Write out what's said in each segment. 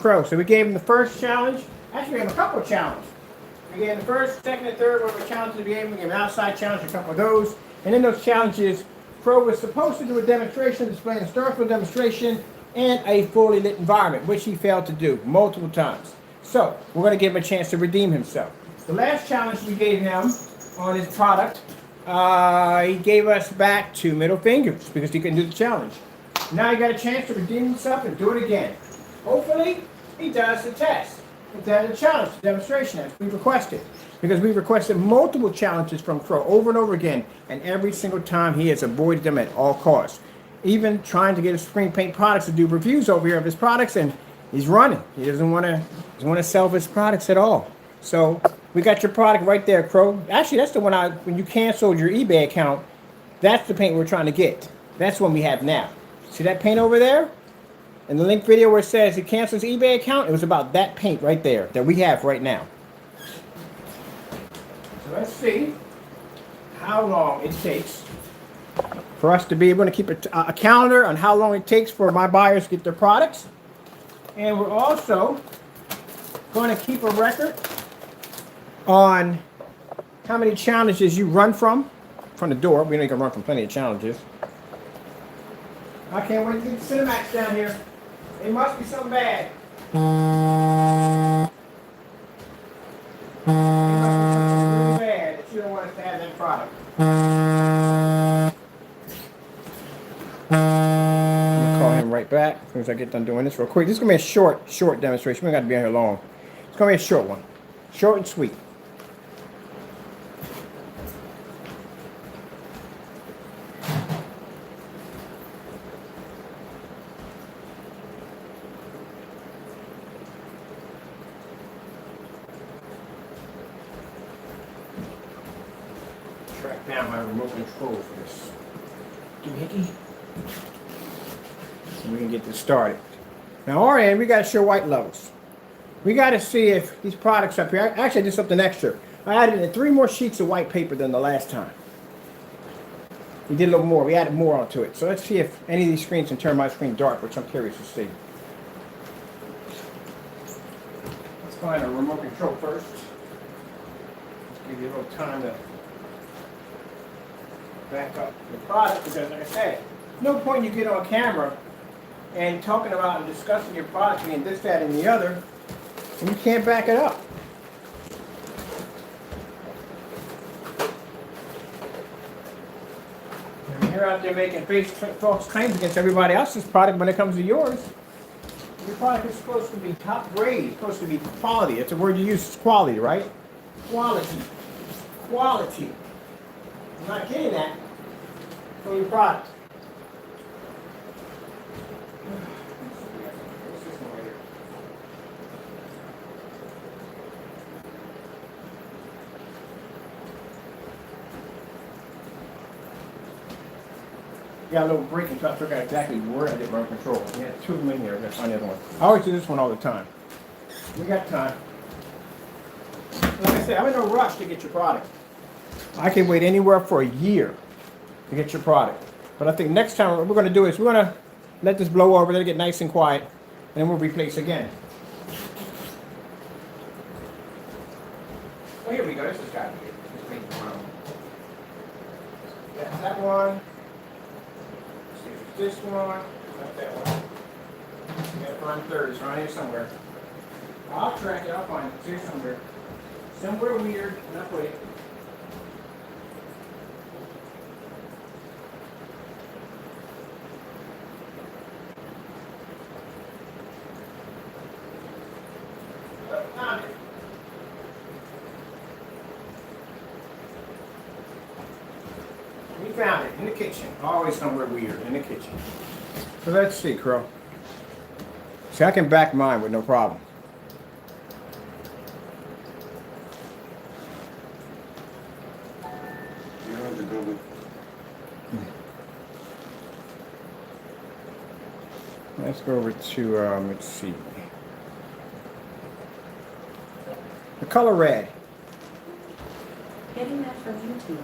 Crow. So we gave him the first challenge. Actually, we gave him a couple of challenges. We gave him the first, second, and third whatever challenges we gave him. We gave him an outside challenge, a couple of those. And in those challenges, Crow was supposed to do a demonstration, displaying a Starfield demonstration and a fully lit environment, which he failed to do multiple times. So we're going to give him a chance to redeem himself. The last challenge we gave him on his product, he gave us back 2 middle fingers because he couldn't do the challenge. Now he got a chance to redeem himself and do it again. Hopefully, he does the test. If that is a challenge, the demonstration as we requested. Because we requested multiple challenges from Crow over and over again, and every single time he has avoided them at all costs. Even trying to get his Screen Paint Products to do reviews over here of his products, and he's running. He doesn't want to sell his products at all. So we got your product right there, Crow. Actually, that's the one when you canceled your eBay account, that's the paint we're trying to get. That's the one we have now. See that paint over there? In the link video where it says he cancels his eBay account, it was about that paint right there that we have right now. So let's see how long it takes for us to be able to keep a calendar on how long it takes for my buyers to get their products. And we're also going to keep a record on how many challenges you run from the door. We know you can run from plenty of challenges. I can't wait to get the Cinemax down here. It must be something bad. It must be something really bad that you don't want us to have that product. I'm going to call him right back as soon as I get done doing this real quick. This is going to be a short demonstration. We don't got to be on here long. It's going to be a short one. Short and sweet. Track down my remote control for this doohickey. So we can get this started. Now, our end, we got to show white levels. We got to see if these products up here. Actually, I did something extra. I added in 3 more sheets of white paper than the last time. We did a little more. We added more onto it. So let's see if any of these screens can turn my screen dark, which I'm curious to see. Let's find a remote control first. Let's give you a little time to back up the product, because like I said, no point you get on camera and talking about and discussing your product being this, that, and the other, and you can't back it up. And you're out there making false claims against everybody else's product when it comes to yours. Your product is supposed to be top grade. It's supposed to be quality. That's the word you use, quality, right? Quality. Quality. I'm not getting that from your product. What's this one right here? Got a little break until I figured out exactly where I did run control. We had 2 of them in here. I gotta find the other one. I always do this one all the time. We got time. Like I said, I'm in no rush to get your product. I can wait anywhere for a year to get your product. But I think next time what we're going to do is we're going to let this blow over, let it get nice and quiet, and then we'll replace again. Oh, here we go. This has got to be it. Let's make it around. That's that one. Let's see if it's this one. Not that one. We got to find the third. It's around here somewhere. I'll track it. I'll find it. It's here somewhere. Somewhere weird. Not put it. We found it in the kitchen. Always somewhere weird in the kitchen. So let's see, Crow. See, I can back mine with no problem. Let's go over to, let's see. The color red. Getting that from YouTube.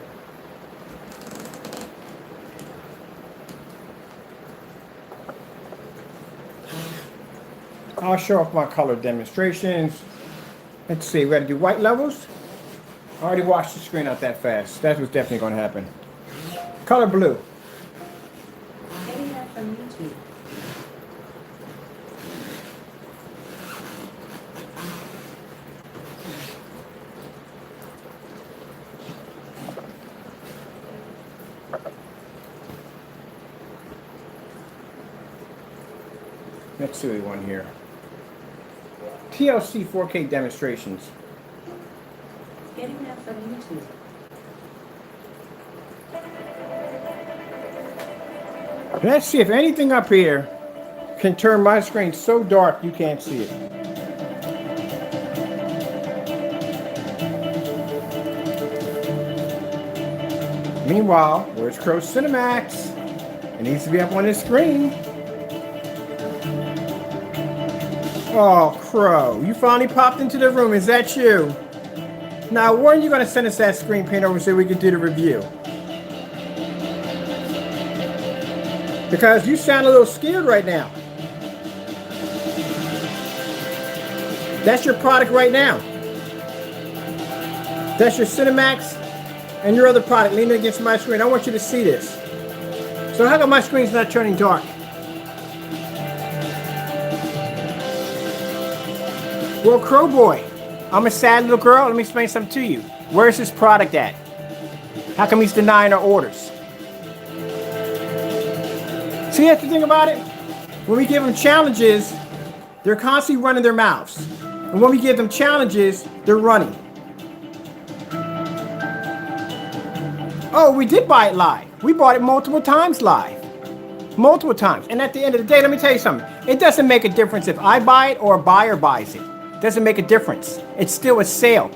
I'll show off my color demonstrations. Let's see, we got to do white levels. I already washed the screen out that fast. That was definitely going to happen. Color blue. Getting that from YouTube. Let's see one here. TLC 4K demonstrations. Getting that from YouTube. Let's see if anything up here can turn my screen so dark you can't see it. Meanwhile, where's Crow Cinemax? It needs to be up on this screen. Oh, Crow, you finally popped into the room. Is that you? Now, when are you going to send us that screen print over so we can do the review? Because you sound a little scared right now. That's your product right now. That's your Cinemax and your other product leaning against my screen. I want you to see this. So how come my screen's not turning dark? Well, Crow Boy, I'm a sad little girl. Let me explain something to you. Where's his product at? How come he's denying our orders? See, that's the thing about it? When we give them challenges, they're constantly running their mouths. And when we give them challenges, they're running. Oh, we did buy it live. We bought it multiple times live. Multiple times. And at the end of the day, let me tell you something. It doesn't make a difference if I buy it or a buyer buys it. It doesn't make a difference. It's still a sale.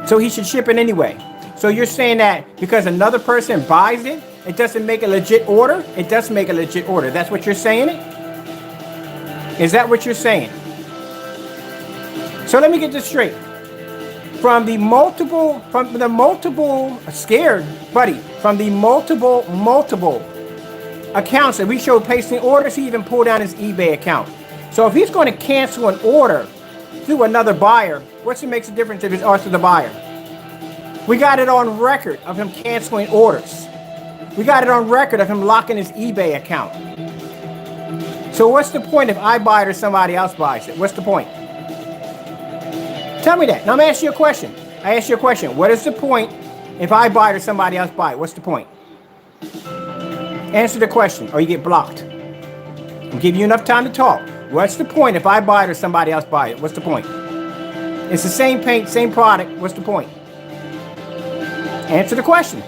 So he should ship it anyway. So you're saying that because another person buys it, it doesn't make a legit order? It does make a legit order. That's what you're saying? Is that what you're saying? So let me get this straight. From the multiple accounts that we showed placing orders, he even pulled down his eBay account. So if he's going to cancel an order through another buyer, what's it makes a difference if it's us or the buyer? We got it on record of him canceling orders. We got it on record of him locking his eBay account. So what's the point if I buy it or somebody else buys it? What's the point? Tell me that. Now I'm asking you a question. I ask you a question. What is the point if I buy it or somebody else buy it? What's the point? Answer the question or you get blocked. I'll give you enough time to talk. What's the point if I buy it or somebody else buy it? What's the point? It's the same paint, same product. What's the point? Answer the question.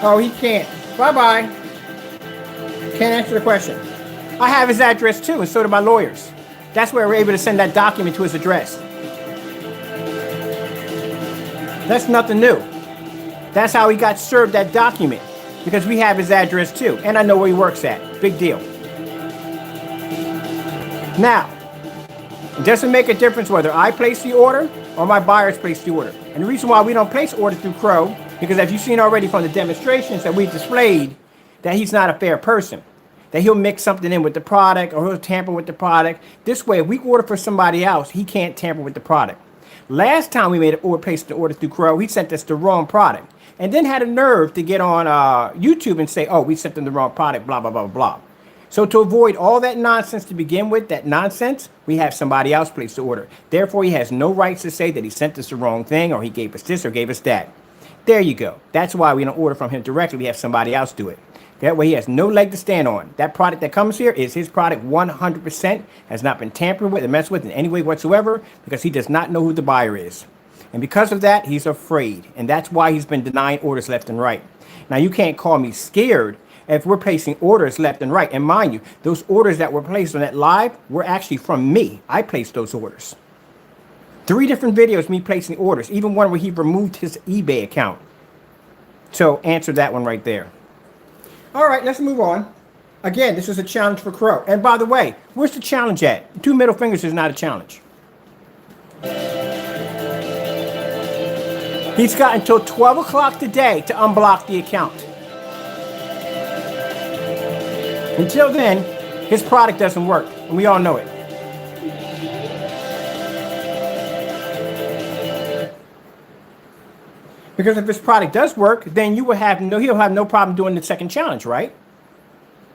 Oh, he can't. Bye-bye. Can't answer the question. I have his address too, and so do my lawyers. That's where we're able to send that document to his address. That's nothing new. That's how he got served that document, because we have his address too, and I know where he works at. Big deal. Now, it doesn't make a difference whether I place the order or my buyers place the order. And the reason why we don't place orders through Crow, because as you've seen already from the demonstrations that we displayed, that he's not a fair person. That he'll mix something in with the product or he'll tamper with the product. This way, if we order for somebody else, he can't tamper with the product. Last time we made an order, placed the order through Crow, he sent us the wrong product. And then had a nerve to get on YouTube and say, oh, we sent them the wrong product, blah, blah, blah, blah. So to avoid all that nonsense to begin with, that nonsense, we have somebody else place the order. Therefore, he has no rights to say that he sent us the wrong thing or he gave us this or gave us that. There you go. That's why we don't order from him directly. We have somebody else do it. That way he has no leg to stand on. That product that comes here is his product 100%, has not been tampered with or messed with in any way whatsoever because he does not know who the buyer is. And because of that, he's afraid. And that's why he's been denying orders left and right. Now, you can't call me scared if we're placing orders left and right. And mind you, those orders that were placed on that live were actually from me. I placed those orders. 3 different videos, me placing orders, even one where he removed his eBay account. So answer that one right there. All right, let's move on. Again, this is a challenge for Crow. And by the way, where's the challenge at? 2 middle fingers is not a challenge. He's got until 12 o'clock today to unblock the account. Until then, his product doesn't work. And we all know it. Because if this product does work, then he'll have no problem doing the second challenge, right?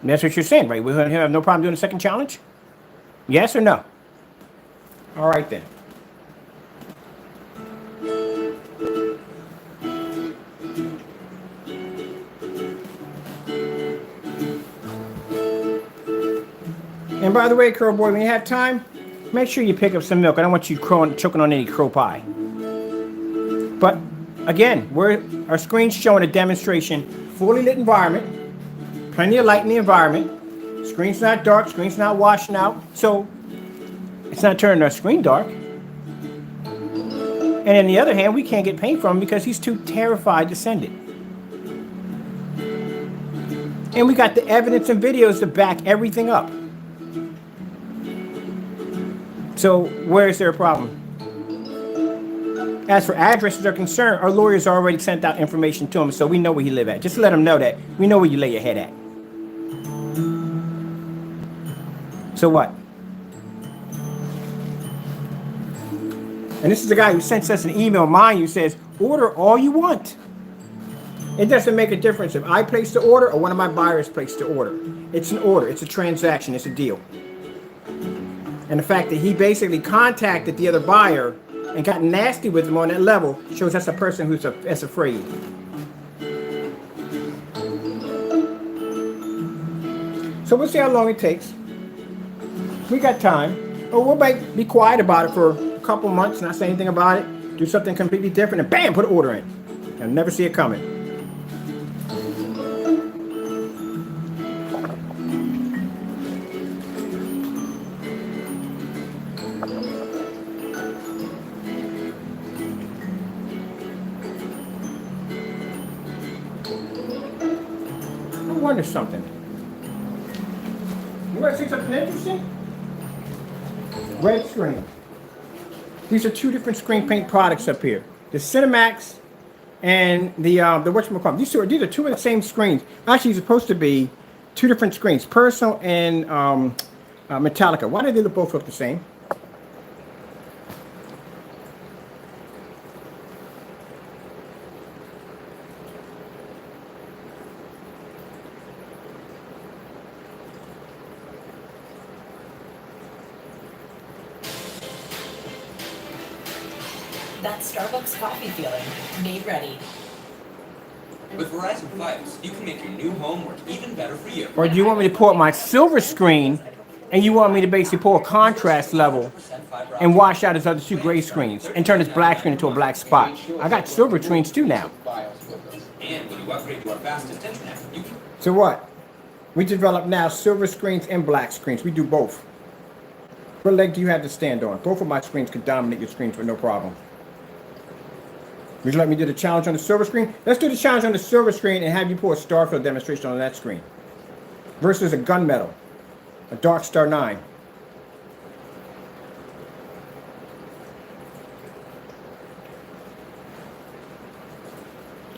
And that's what you're saying, right? He'll have no problem doing the second challenge? Yes or no? All right then. And by the way, Crow Boy, when you have time, make sure you pick up some milk. I don't want you choking on any crow pie. But again, our screen's showing a demonstration, fully lit environment, plenty of light in the environment. Screen's not dark, screen's not washing out, so it's not turning our screen dark. And on the other hand, we can't get paint from him because he's too terrified to send it. And we got the evidence and videos to back everything up. So where is there a problem? As for addresses are concerned, our lawyers already sent out information to him, so we know where he live at. Just let him know that we know where you lay your head at. So what? And this is the guy who sends us an email, mind you, says, order all you want. It doesn't make a difference if I place the order or one of my buyers placed the order. It's an order, it's a transaction, it's a deal. And the fact that he basically contacted the other buyer and got nasty with him on that level shows that's a person who's afraid. So we'll see how long it takes. We got time. Or we'll be quiet about it for a couple months, not say anything about it, do something completely different, and bam, put an order in. I'll never see it coming. I wonder something. You want to see something interesting? Red screen. These are two different screen paint products up here. The Cinemax and the whatchamacallit. These are two of the same screens. Actually, it's supposed to be two different screens, Personal and Metallica. Why do they both look the same? That Starbucks coffee feeling, made ready. With Verizon Fios, you can make your new home work even better for you. Or do you want me to pull up my silver screen and you want me to basically pull a contrast level and wash out his other two gray screens and turn his black screen into a black spot? I got silver screens too now. And when you upgrade to our fastest internet, you can... So what? We develop now silver screens and black screens. We do both. What leg do you have to stand on? Both of my screens could dominate your screens with no problem. Would you let me do the challenge on the silver screen? Let's do the challenge on the silver screen and have you pull a Starfield demonstration on that screen. Versus a gunmetal, a Dark Star 9.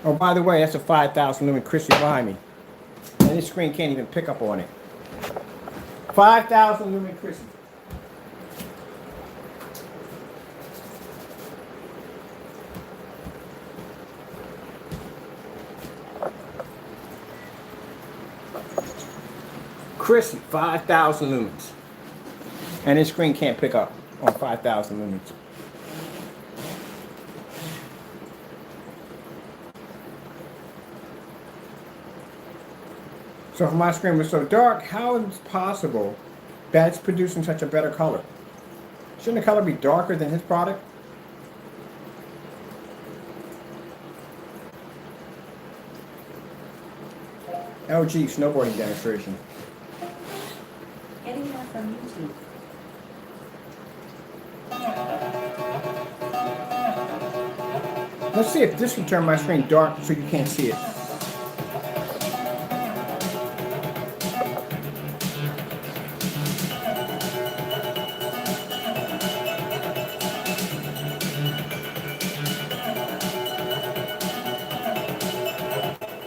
Oh, by the way, that's a 5,000 lumen crystal behind me. And this screen can't even pick up on it. 5,000 lumen crystal. Chrissy, 5,000 lumens. And this screen can't pick up on 5,000 lumens. So if my screen was so dark, how is it possible that it's producing such a better color? Shouldn't the color be darker than his product? LG snowboarding demonstration. Getting that from YouTube. Let's see if this can turn my screen dark so you can't see it.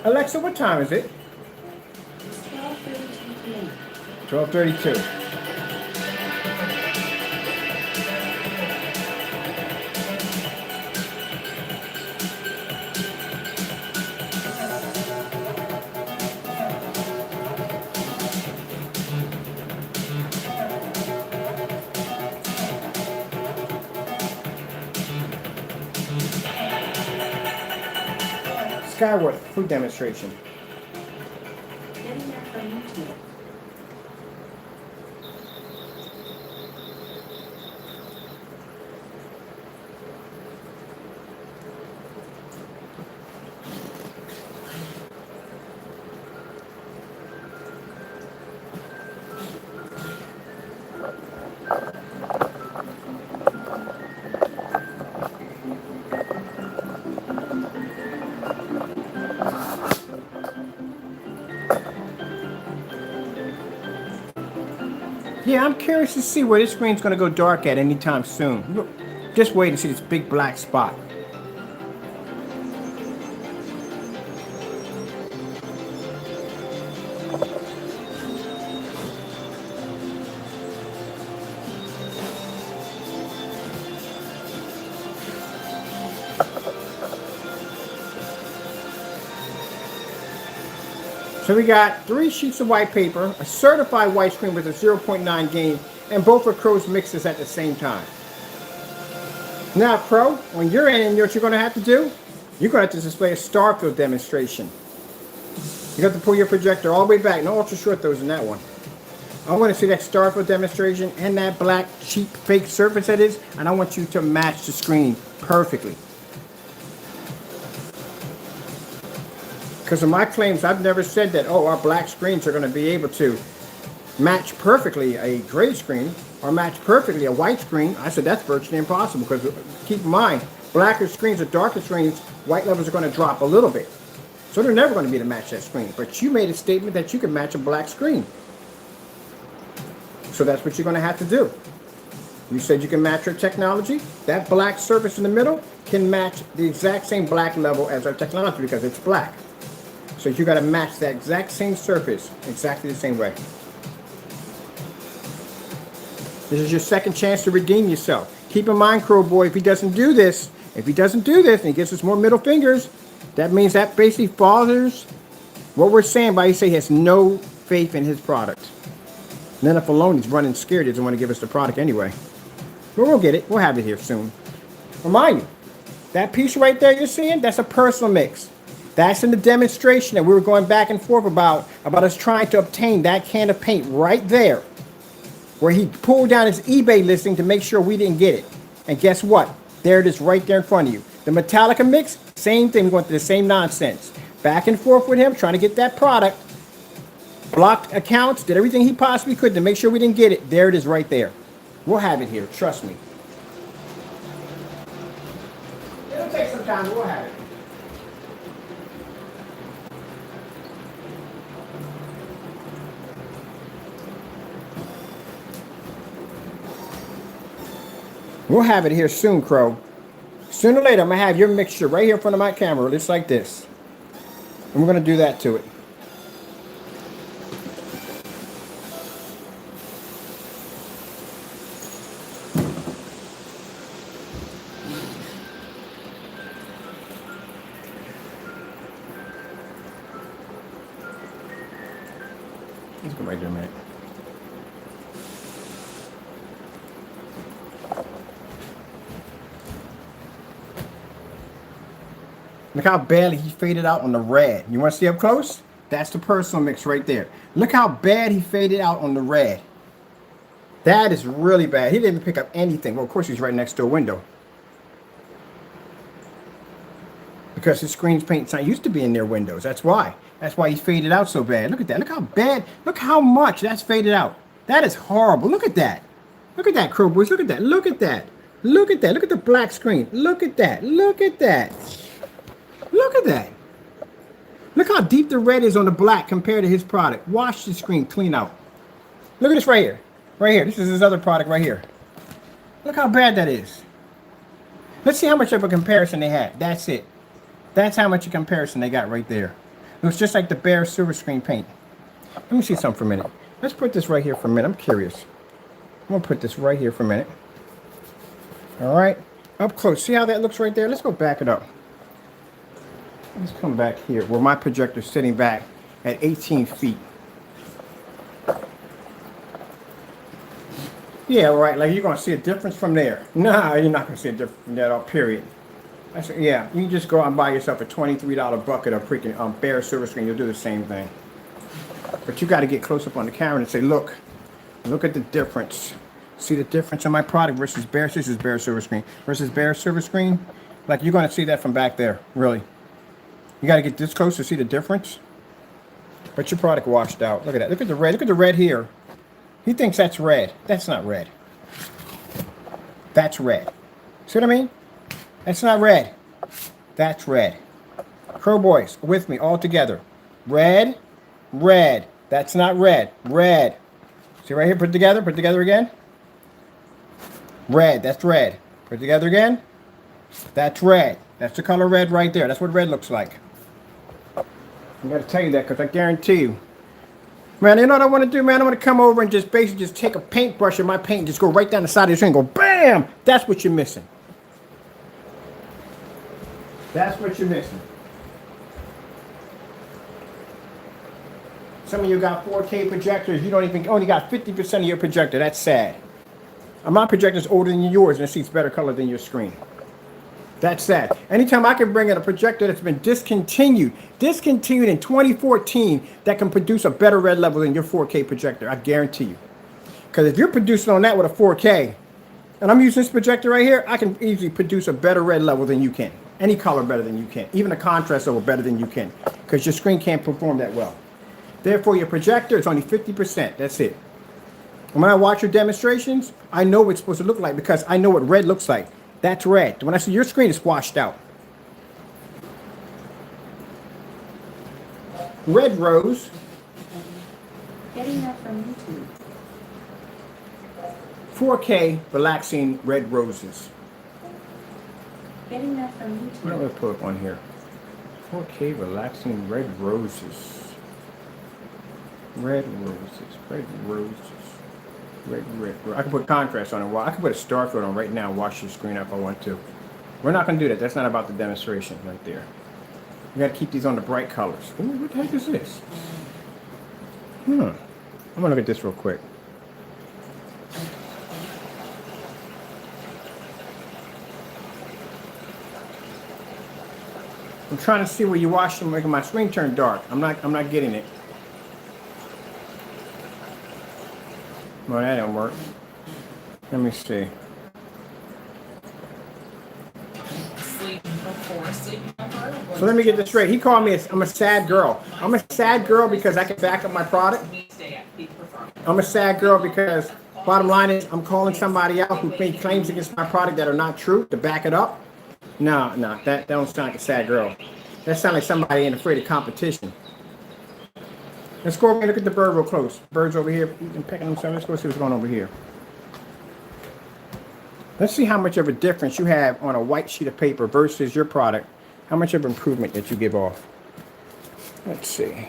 Alexa, what time is it? It's 12:32 p.m. 12:32. Skyward food demonstration. Getting that from YouTube. Yeah, I'm curious to see where this screen's going to go dark at anytime soon. Look, just wait to see this big black spot. So we got 3 sheets of white paper, a certified white screen with a 0.9 gain, and both are CROWS mixes at the same time. Now, Crow, when you're in, you know what you're going to have to do? You're going to have to display a Starfield demonstration. You have to pull your projector all the way back. No ultra short those in that one. I want to see that Starfield demonstration and that black cheap fake surface that is, and I want you to match the screen perfectly. Because of my claims, I've never said that, oh, our black screens are going to be able to match perfectly a gray screen or match perfectly a white screen. I said that's virtually impossible because keep in mind, blacker screens or darker screens, white levels are going to drop a little bit. So they're never going to be able to match that screen. But you made a statement that you can match a black screen. So that's what you're going to have to do. You said you can match your technology. That black surface in the middle can match the exact same black level as our technology because it's black. So you got to match that exact same surface exactly the same way. This is your second chance to redeem yourself. Keep in mind, Crow Boy, if he doesn't do this, and he gives us more middle fingers, that means that basically fathers what we're saying by he say he has no faith in his product. And then if alone he's running scared, he doesn't want to give us the product anyway. But we'll get it. We'll have it here soon. Remind you, that piece right there you're seeing, that's a personal mix. That's in the demonstration that we were going back and forth about us trying to obtain that can of paint right there, where he pulled down his eBay listing to make sure we didn't get it. And guess what? There it is right there in front of you. The Metallica mix, same thing. We went through the same nonsense. Back and forth with him, trying to get that product. Blocked accounts, did everything he possibly could to make sure we didn't get it. There it is right there. We'll have it here, trust me. It'll take some time, but we'll have it. We'll have it here soon, Crow. Sooner or later, I'm going to have your mixture right here in front of my camera, just like this. And we're going to do that to it. Let's go right there a minute. Look how badly he faded out on the red. You want to see up close? That's the personal mix right there. Look how bad he faded out on the red. That is really bad. He didn't even pick up anything. Well, of course, he's right next to a window. Because his screen's paint's not used to being near windows. That's why. That's why he faded out so bad. Look at that. Look how bad. Look how much that's faded out. That is horrible. Look at that. Look at that, Crow Boys. Look at that. Look at that. Look at that. Look at the black screen. Look at that. Look at that. Look at that. Look how deep the red is on the black compared to his product. Wash the screen clean out. Look at this right here. Right here. This is his other product right here. Look how bad that is. Let's see how much of a comparison they had. That's it. That's how much a comparison they got right there. It was just like the BEHR silver screen paint. Let me see something for a minute. Let's put this right here for a minute. I'm curious. I'm going to put this right here for a minute. All right. Up close. See how that looks right there? Let's go back it up. Let's come back here where my projector's sitting back at 18 feet. Yeah, right. Like you're going to see a difference from there. Nah, you're not going to see a difference from that at all, period. I said, yeah, you can just go out and buy yourself a $23 bucket of freaking BEHR silver screen. You'll do the same thing. But you got to get close up on the camera and say, look at the difference. See the difference in my product versus BEHR. This is BEHR silver screen versus BEHR silver screen. Like, you're going to see that from back there, really. You got to get this close to see the difference. But your product washed out. Look at that. Look at the red. Look at the red here. He thinks that's red. That's not red. That's red. See what I mean? That's not red. That's red. Crow boys, with me all together. Red, red. That's not red. Red. See right here? Put it together. Put it together again. Red. That's red. Put it together again. That's red. That's the color red right there. That's what red looks like. I gotta tell you that because I guarantee you. Man, you know what I want to do, man? I want to come over and just basically just take a paintbrush of my paint and just go right down the side of the screen and go BAM! That's what you're missing. That's what you're missing. Some of you got 4K projectors. You don't even only got 50% of your projector. That's sad. My projector's older than yours and it sees better color than your screen. That's sad. Anytime I can bring in a projector that's been discontinued in 2014, that can produce a better red level than your 4K projector, I guarantee you. Because if you're producing on that with a 4K, and I'm using this projector right here, I can easily produce a better red level than you can. Any color better than you can. Even a contrast level better than you can. Because your screen can't perform that well. Therefore, your projector is only 50%. That's it. And when I watch your demonstrations, I know what it's supposed to look like because I know what red looks like. That's red. When I see your screen is washed out. Red rose. Getting that from YouTube. 4K relaxing red roses. Getting that from What am I YouTube. going to put up on here? 4K relaxing red roses. Red roses. Red roses. Red. I can put contrast on it. Well, I can put a Starfield on right now and wash your screen up if I want to. We're not going to do that. That's not about the demonstration right there. You got to keep these on the bright colors. Ooh, what the heck is this? I'm going to look at this real quick. I'm trying to see where you wash them, making my screen turn dark. I'm not getting it. Well, that didn't work. Let me see. Sleep before, sleep over. So let me get this straight. He called me I'm a sad girl. I'm a sad girl because I can back up my product. I'm a sad girl because bottom line is I'm calling somebody out who made claims against my product that are not true to back it up. No, that don't sound like a sad girl. That sounds like somebody ain't afraid of competition. Let's go over and look at the bird real close. Bird's over here eating, pecking themselves. Let's go see what's going on over here. Let's see how much of a difference you have on a white sheet of paper versus your product. How much of improvement that you give off. Let's see.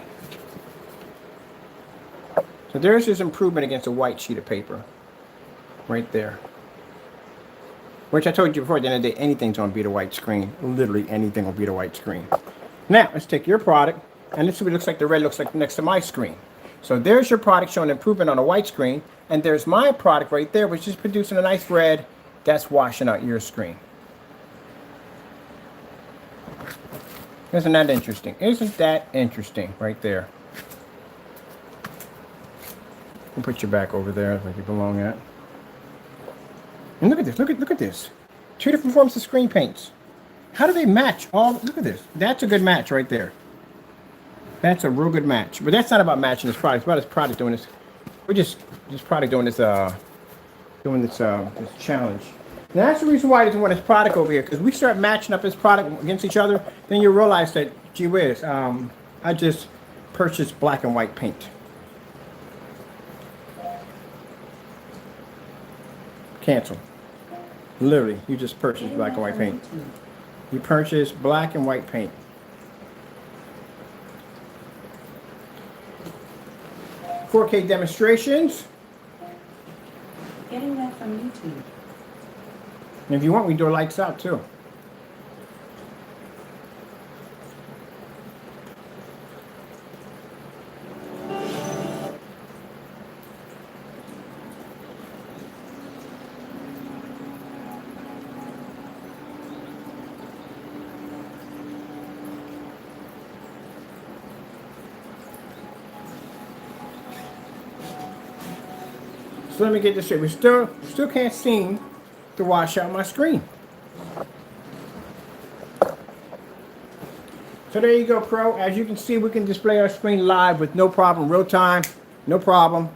So there's this improvement against a white sheet of paper. Right there. Which I told you before, at the end of the day, anything's going to beat a white screen. Literally anything will beat a white screen. Now, let's take your product, and let's see what it looks like the red looks like next to my screen. So there's your product showing improvement on a white screen, and there's my product right there, which is producing a nice red that's washing out your screen. Isn't that interesting? Isn't that interesting right there? We'll put you back over there where you belong at. And look at this, look at this. Two different forms of screen paints. How do they match? Look at this. That's a good match right there. That's a real good match. But that's not about matching this product. It's about this product doing this. We're just product doing this this challenge. Now that's the reason why I didn't want this product over here, because we start matching up this product against each other, then you realize that, gee whiz, I just purchased black and white paint. Cancel. Literally, you just purchased black and white paint. You purchased black and white paint. $4K demonstrations. Getting that from YouTube. And if you want, we do lights out too. So let me get this straight. We still can't seem to wash out my screen. So there you go, Pro. As you can see, we can display our screen live with no problem, real time, no problem.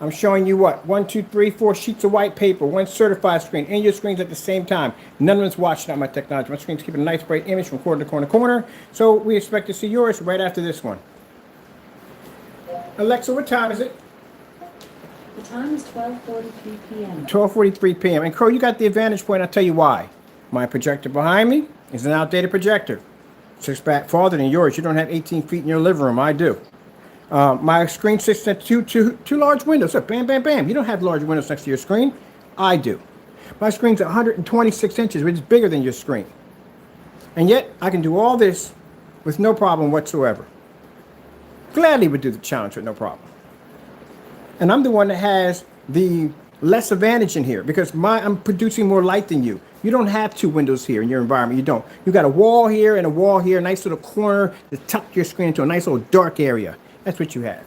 I'm showing you what? 1, 2, 3, 4 sheets of white paper, one certified screen, and your screens at the same time. None of them's watching out my technology. My screen's keeping a nice bright image from corner to corner to corner. So we expect to see yours right after this one. Alexa, what time is it? The time is 12:43 p.m. 12:43 p.m. And Crow, you got the advantage point. I'll tell you why. My projector behind me is an outdated projector. 6 back farther than yours. You don't have 18 feet in your living room. I do. My screen sits at two large windows. So bam, bam, bam. You don't have large windows next to your screen. I do. My screen's 126 inches, which is bigger than your screen. And yet, I can do all this with no problem whatsoever. Gladly would do the challenge with no problem. And I'm the one that has the less advantage in here because I'm producing more light than you. You don't have 2 windows here in your environment. You don't. You got a wall here and a wall here, a nice little corner to tuck your screen into a nice little dark area. That's what you have.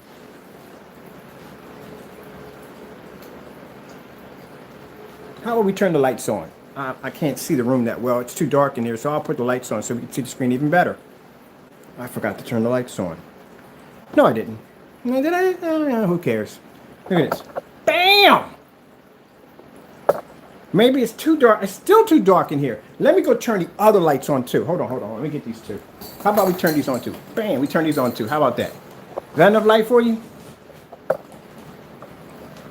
How will we turn the lights on? I can't see the room that well. It's too dark in here, so I'll put the lights on so we can see the screen even better. I forgot to turn the lights on. No, I didn't. No, did I? Who cares? Look at this. Bam! Maybe it's too dark. It's still too dark in here. Let me go turn the other lights on too. Hold on. Let me get these two. How about we turn these on too? Bam, we turn these on too. How about that? Is that enough light for you?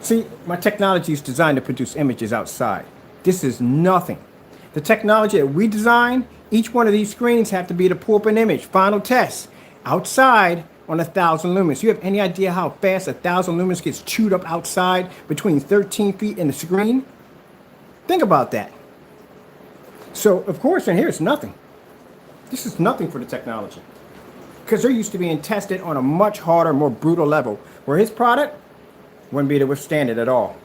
See, my technology is designed to produce images outside. This is nothing. The technology that we design, each one of these screens have to be to pull up an image. Final test. Outside on 1,000 lumens. You have any idea how fast 1,000 lumens gets chewed up outside between 13 feet and the screen? Think about that. So, of course, in here it's nothing. This is nothing for the technology. Because they're used to being tested on a much harder, more brutal level, where his product wouldn't be able to withstand it at all.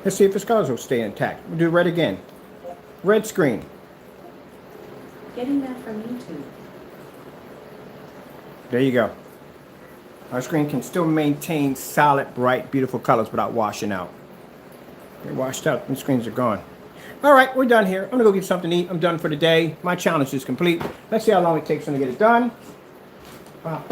Let's see if his colors will stay intact. We'll do red again. Red screen. Getting that from YouTube. There you go. Our screen can still maintain solid, bright, beautiful colors without washing out. They're washed out, and the screens are gone. All right, we're done here. I'm gonna go get something to eat. I'm done for the day. My challenge is complete. Let's see how long it takes them to get it done. Now,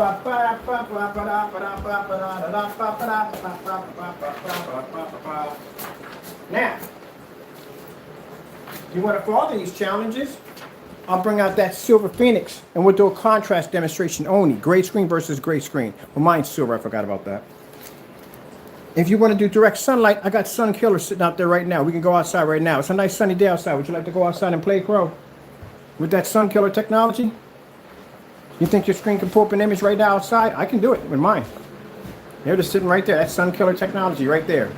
you want to follow these challenges? I'll bring out that silver Phoenix and we'll do a contrast demonstration only. Gray screen versus gray screen. Well, mine's silver. I forgot about that. If you want to do direct sunlight, I got Sun Killer sitting out there right now. We can go outside right now. It's a nice sunny day outside. Would you like to go outside and play Crow? With that Sun Killer technology? You think your screen can pull up an image right now outside? I can do it with mine. They're just sitting right there. That's Sun Killer technology right there.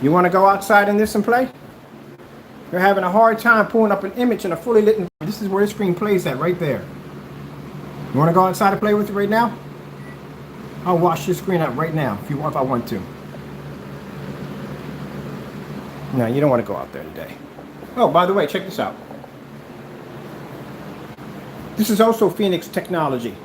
You want to go outside in this and play? You're having a hard time pulling up an image in a fully lit environment. This is where the screen plays at right there. You want to go outside and play with it right now? I'll wash your screen out right now if I want to. No, you don't want to go out there today. Oh, by the way, check this out. This is also Phoenix technology.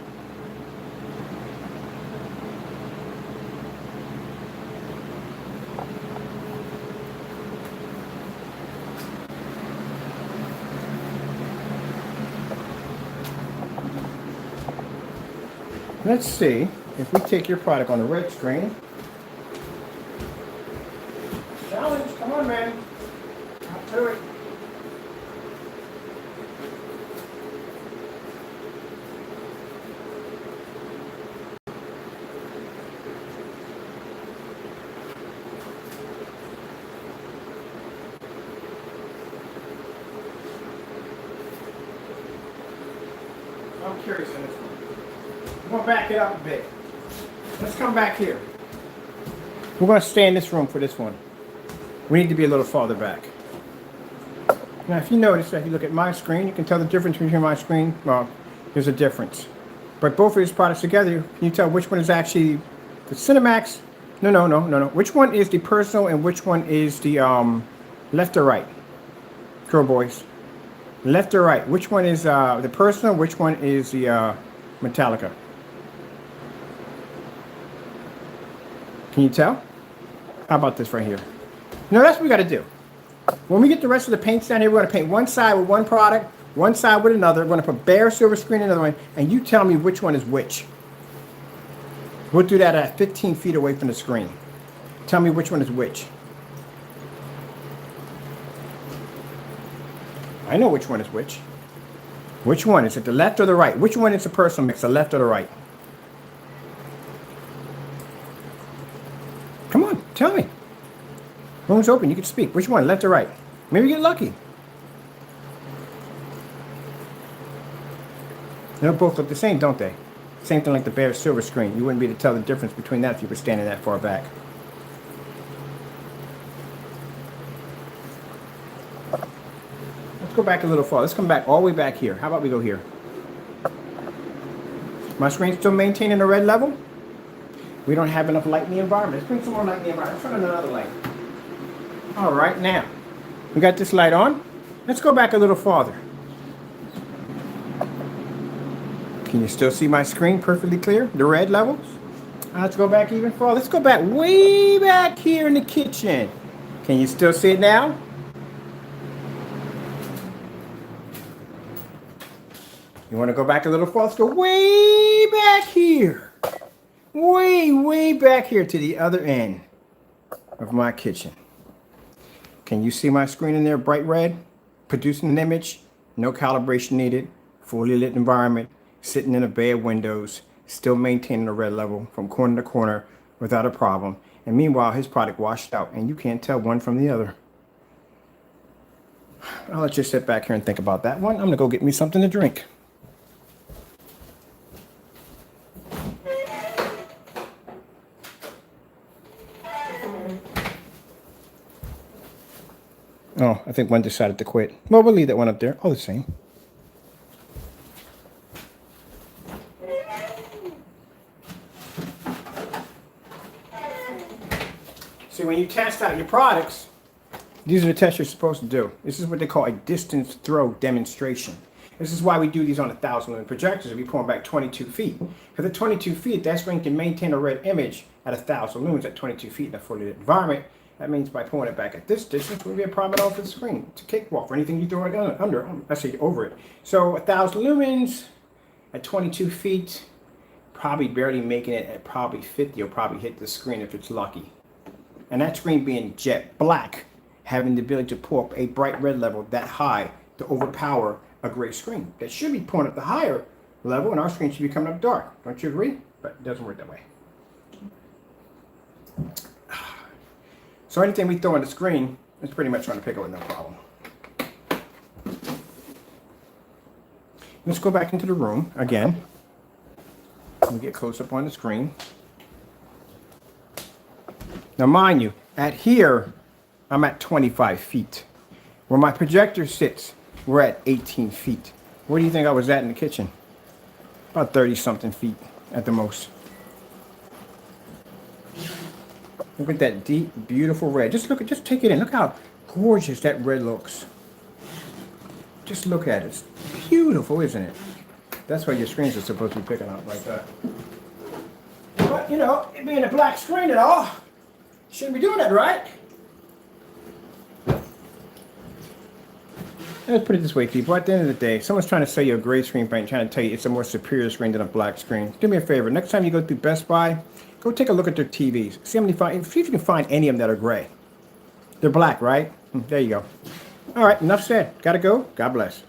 Let's see if we take your product on the red screen. Challenge, come on, man. Up to it. I'm curious in this one. I'm going to back it up a bit. Let's come back here. We're going to stay in this room for this one. We need to be a little farther back. Now, if you notice that you look at my screen, you can tell the difference between my screen. Well, there's a difference. But both of these products together, can you tell which one is actually the Cinemax? No. Which one is the personal and which one is the left or right? Crow boys. Left or right? Which one is the personal? Which one is the Metallica? Can you tell? How about this right here? No, that's what we got to do. When we get the rest of the paints down here, we're going to paint one side with one product, one side with another. We're going to put bare silver screen in another one, and you tell me which one is which. We'll do that at 15 feet away from the screen. Tell me which one is which. I know which one is which. Which one? Is it the left or the right? Which one is the personal mix, the left or the right? Come on, tell me. Room's open, you can speak. Which one, left or right? Maybe get lucky. They both look the same, don't they? Same thing like the bare silver screen. You wouldn't be able to tell the difference between that if you were standing that far back. Let's go back a little far. Let's come back all the way back here. How about we go here? My screen's still maintaining a red level? We don't have enough light in the environment. Let's bring some more light in the environment. Let's turn on another light. All right, now, we got this light on. Let's go back a little farther. Can you still see my screen perfectly clear? The red levels? Let's go back even farther. Let's go back way back here in the kitchen. Can you still see it now? You want to go back a little farther? Let's go way back here. Way back here to the other end of my kitchen. Can you see my screen in there bright red? Producing an image, no calibration needed, fully lit environment, sitting in a bay of windows, still maintaining a red level from corner to corner without a problem. And meanwhile, his product washed out and you can't tell one from the other. I'll let you sit back here and think about that one. I'm gonna go get me something to drink. Oh, I think one decided to quit. Well, we'll leave that one up there. All the same. See, when you test out your products, these are the tests you're supposed to do. This is what they call a distance throw demonstration. This is why we do these on 1,000 lumen projectors. We pull them back 22 feet. Because at 22 feet, that screen can maintain a red image at 1,000 lumens at 22 feet in a fully lit environment. That means by pulling it back at this distance, it would be a problem off the screen. It's a cakewalk for anything you throw it under, actually over it. So 1,000 lumens at 22 feet, probably barely making it at probably 50. You'll probably hit the screen if it's lucky. And that screen being jet black, having the ability to pull up a bright red level that high to overpower a gray screen. That should be pulling up the higher level, and our screen should be coming up dark. Don't you agree? But it doesn't work that way. So anything we throw on the screen is pretty much going to pick up with no problem. Let's go back into the room again. We get close up on the screen. Now mind you, at here, I'm at 25 feet. Where my projector sits, we're at 18 feet. Where do you think I was at in the kitchen? About 30-something feet at the most. Look at that deep, beautiful red. Just take it in. Look how gorgeous that red looks. Just look at it. It's beautiful, isn't it? That's why your screens are supposed to be picking up like that. But, you know, it being a black screen and all, shouldn't be doing that, right? Let's put it this way, people. At the end of the day, someone's trying to sell you a gray screen paint, trying to tell you it's a more superior screen than a black screen. Do me a favor. Next time you go through Best Buy, go take a look at their TVs. See if you can find any of them that are gray. They're black, right? There you go. All right, enough said. Gotta go. God bless.